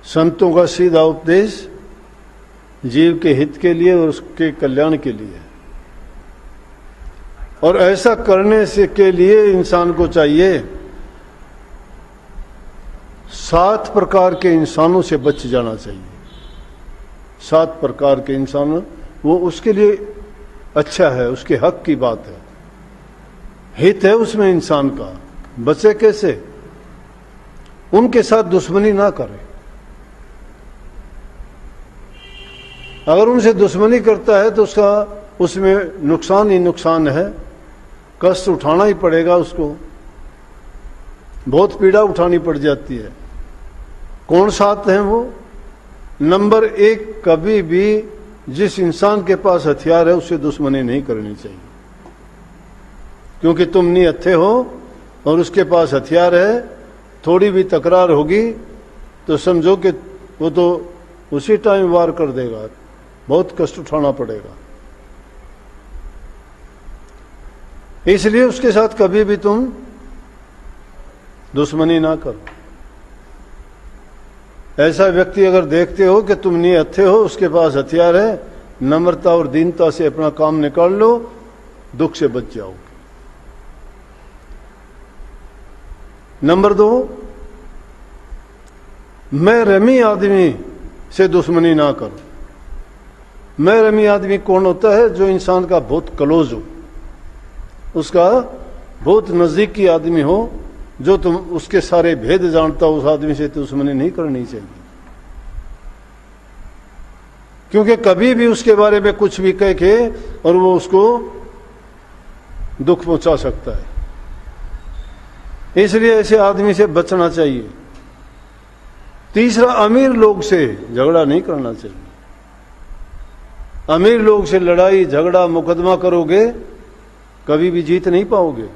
संतों का सीधा उपदेश जीव के हित के लिए और उसके कल्याण के लिए, और ऐसा करने से के लिए इंसान को चाहिए 7 प्रकार के इंसानों से बच जाना चाहिए। 7 प्रकार के इंसान, वो उसके लिए अच्छा है, उसके हक की बात है, हित है उसमें इंसान का। बचे कैसे? उनके साथ दुश्मनी ना करे। अगर उनसे दुश्मनी करता है तो उसका उसमें नुकसान ही नुकसान है, कष्ट उठाना ही पड़ेगा उसको, बहुत पीड़ा उठानी पड़ जाती है। कौन साथ हैं वो? नंबर 1, कभी भी जिस इंसान के पास हथियार है उससे दुश्मनी नहीं करनी चाहिए, क्योंकि तुम निहत्थे हो और उसके पास हथियार है। थोड़ी भी तकरार होगी तो समझो कि वो तो उसी टाइम वार कर देगा, बहुत कष्ट उठाना पड़ेगा। इसलिए उसके साथ कभी भी तुम दुश्मनी ना करो। ऐसा व्यक्ति अगर देखते हो कि तुम निहत्थे हो, उसके पास हथियार है, नम्रता और दीनता से अपना काम निकाल लो, दुख से बच जाओगे। नंबर 2, मैं रमी आदमी से दुश्मनी ना करो। मैं रमी आदमी कौन होता है? जो इंसान का बहुत क्लोज हो, उसका बहुत नजदीकी आदमी हो, जो तुम उसके सारे भेद जानता हो, उस आदमी से दुश्मनी नहीं करनी चाहिए, क्योंकि कभी भी उसके बारे में कुछ भी कह के और वो उसको दुख पहुंचा सकता है। इसलिए ऐसे आदमी से बचना चाहिए। तीसरा, अमीर लोग से झगड़ा नहीं करना चाहिए। अमीर लोग से लड़ाई झगड़ा मुकदमा करोगे, कभी भी जीत नहीं पाओगे।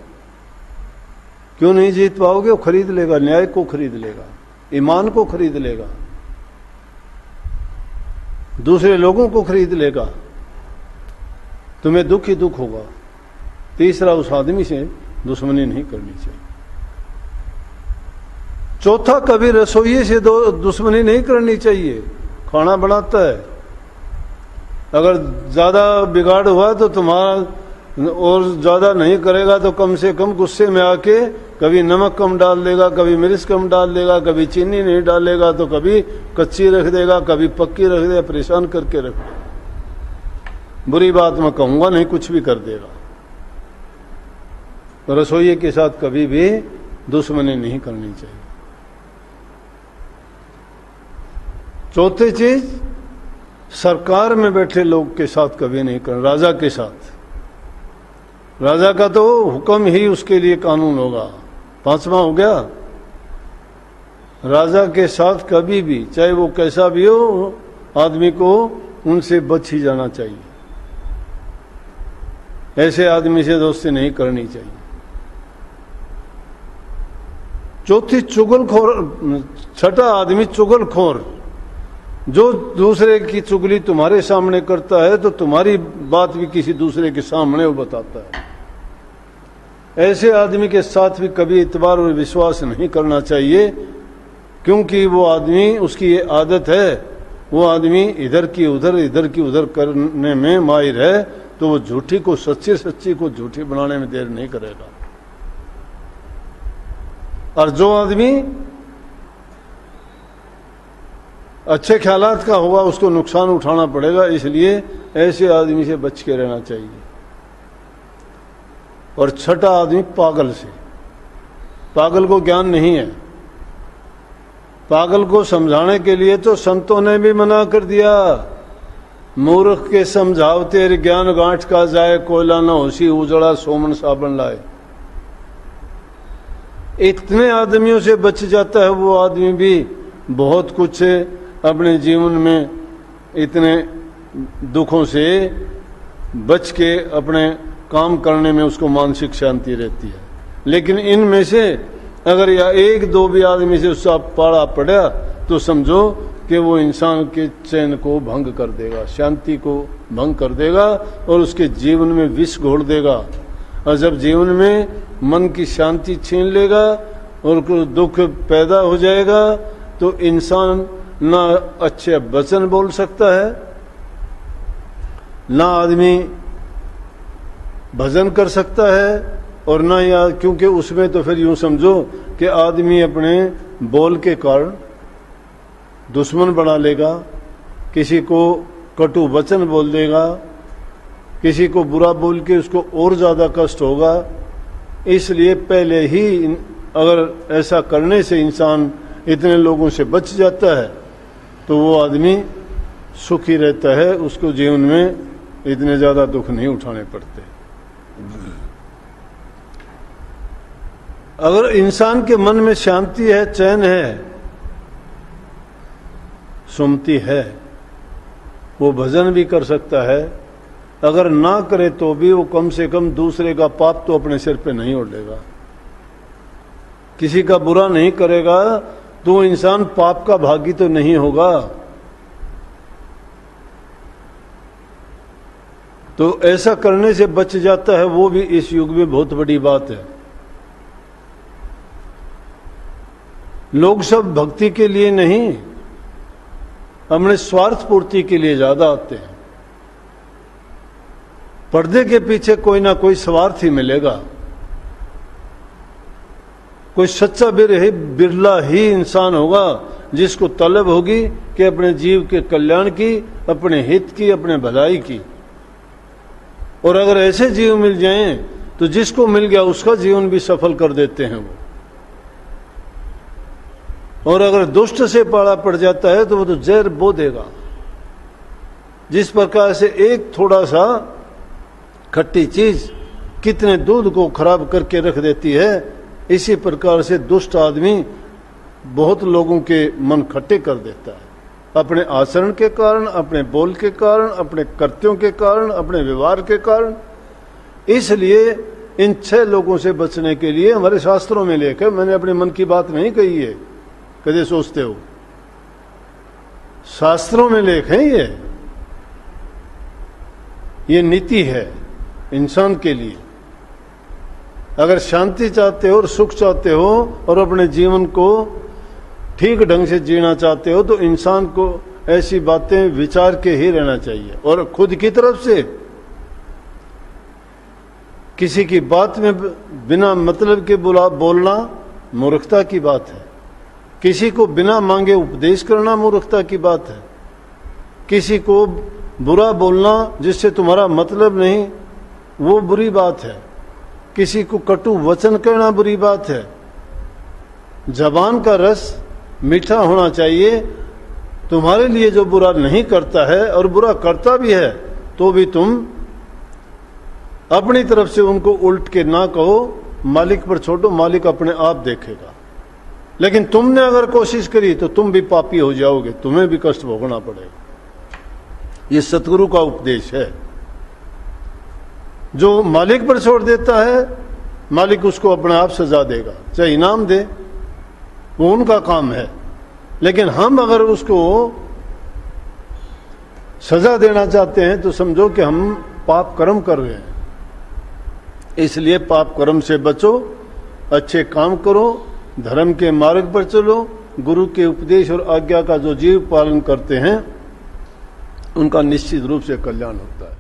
क्यों नहीं जीत पाओगे? वो खरीद लेगा, न्याय को खरीद लेगा, ईमान को खरीद लेगा, दूसरे लोगों को खरीद लेगा, तुम्हें दुख ही दुख होगा। तीसरा, उस आदमी से दुश्मनी नहीं करनी चाहिए। चौथा, कभी रसोइये से दुश्मनी नहीं करनी चाहिए। खाना बनाता है, अगर ज्यादा बिगाड़ हुआ तो तुम्हारा और ज्यादा नहीं करेगा तो कम से कम गुस्से में आके कभी नमक कम डाल देगा, कभी मिर्च कम डाल देगा, कभी चीनी नहीं डालेगा, तो कभी कच्ची रख देगा, कभी पक्की रख देगा, परेशान करके रख देगा। बुरी बात मैं कहूंगा नहीं, कुछ भी कर देगा। तो रसोइये के साथ कभी भी दुश्मनी नहीं करनी चाहिए। चौथी चीज, सरकार में बैठे लोग के साथ कभी नहीं करना। राजा के साथ, राजा का तो हुक्म ही उसके लिए कानून होगा। 5वां हो गया, राजा के साथ कभी भी, चाहे वो कैसा भी हो, आदमी को उनसे बच ही जाना चाहिए। ऐसे आदमी से दोस्ती नहीं करनी चाहिए। चौथी, चुगलखोर। छठा आदमी चुगलखोर, जो दूसरे की चुगली तुम्हारे सामने करता है तो तुम्हारी बात भी किसी दूसरे के सामने वो बताता है। ऐसे आदमी के साथ भी कभी इतबार और विश्वास नहीं करना चाहिए, क्योंकि वो आदमी, उसकी ये आदत है, वो आदमी इधर की उधर करने में माहिर है, तो वो झूठी को सच्ची, सच्ची को झूठी बनाने में देर नहीं करेगा। और जो आदमी अच्छे ख्यालात का होगा, उसको नुकसान उठाना पड़ेगा। इसलिए ऐसे आदमी से बच के रहना चाहिए। और छठा आदमी पागल से। पागल को ज्ञान नहीं है। पागल को समझाने के लिए तो संतों ने भी मना कर दिया। मूर्ख के समझावते ज्ञान गांठ का जाए, कोयला न होसी उजड़ा सोमन साबन लाए। इतने आदमियों से बच जाता है वो आदमी भी बहुत कुछ अपने जीवन में, इतने दुखों से बच के अपने काम करने में उसको मानसिक शांति रहती है। लेकिन इनमें से अगर या 1-2 भी आदमी से उसका पाड़ा पड़ा तो समझो कि वो इंसान के चैन को भंग कर देगा, शांति को भंग कर देगा और उसके जीवन में विष घोल देगा। और जब जीवन में मन की शांति छीन लेगा और कुछ दुख पैदा हो जाएगा तो इंसान ना अच्छे वचन बोल सकता है, ना आदमी भजन कर सकता है, और ना या क्योंकि उसमें तो फिर यूं समझो कि आदमी अपने बोल के कारण दुश्मन बना लेगा, किसी को कटु वचन बोल देगा, किसी को बुरा बोल के उसको और ज्यादा कष्ट होगा। इसलिए पहले ही अगर ऐसा करने से इंसान इतने लोगों से बच जाता है तो वो आदमी सुखी रहता है, उसको जीवन में इतने ज्यादा दुख नहीं उठाने पड़ते। अगर इंसान के मन में शांति है, चैन है, सुमति है, वो भजन भी कर सकता है। अगर ना करे तो भी वो कम से कम दूसरे का पाप तो अपने सिर पे नहीं ओढ़ेगा, किसी का बुरा नहीं करेगा तो इंसान पाप का भागी तो नहीं होगा। तो ऐसा करने से बच जाता है, वो भी इस युग में बहुत बड़ी बात है। लोग सब भक्ति के लिए नहीं, अपने स्वार्थ पूर्ति के लिए ज्यादा आते हैं। पर्दे के पीछे कोई ना कोई स्वार्थ ही मिलेगा। कोई सच्चा बिरला ही इंसान होगा जिसको तलब होगी कि अपने जीव के कल्याण की, अपने हित की, अपने भलाई की। और अगर ऐसे जीव मिल जाएं तो जिसको मिल गया उसका जीवन भी सफल कर देते हैं वो। और अगर दुष्ट से पाला पड़ जाता है तो वो तो जहर बो देगा। जिस प्रकार से एक थोड़ा सा खट्टी चीज कितने दूध को खराब करके रख देती है, इसी प्रकार से दुष्ट आदमी बहुत लोगों के मन खट्टे कर देता है, अपने आचरण के कारण, अपने बोल के कारण, अपने कृत्यों के कारण, अपने व्यवहार के कारण। इसलिए इन 6 लोगों से बचने के लिए हमारे शास्त्रों में लेख है। मैंने अपने मन की बात नहीं कही है, कदे सोचते हो, शास्त्रों में लेख है। ये नीति है इंसान के लिए। अगर शांति चाहते हो और सुख चाहते हो और अपने जीवन को ठीक ढंग से जीना चाहते हो तो इंसान को ऐसी बातें विचार के ही रहना चाहिए। और खुद की तरफ से किसी की बात में बिना मतलब के बोलना मूर्खता की बात है। किसी को बिना मांगे उपदेश करना मूर्खता की बात है। किसी को बुरा बोलना जिससे तुम्हारा मतलब नहीं, वो बुरी बात है। किसी को कटु वचन कहना बुरी बात है। जबान का रस मीठा होना चाहिए। तुम्हारे लिए जो बुरा नहीं करता है और बुरा करता भी है तो भी तुम अपनी तरफ से उनको उल्ट के ना कहो, मालिक पर छोड़ो, मालिक अपने आप देखेगा। लेकिन तुमने अगर कोशिश करी तो तुम भी पापी हो जाओगे, तुम्हें भी कष्ट भोगना पड़ेगा। ये सतगुरु का उपदेश है। जो मालिक पर छोड़ देता है, मालिक उसको अपने आप सजा देगा, चाहे इनाम दे, वो उनका काम है। लेकिन हम अगर उसको सजा देना चाहते हैं तो समझो कि हम पाप कर्म कर रहे हैं। इसलिए पाप कर्म से बचो, अच्छे काम करो, धर्म के मार्ग पर चलो। गुरु के उपदेश और आज्ञा का जो जीव पालन करते हैं उनका निश्चित रूप से कल्याण होता है।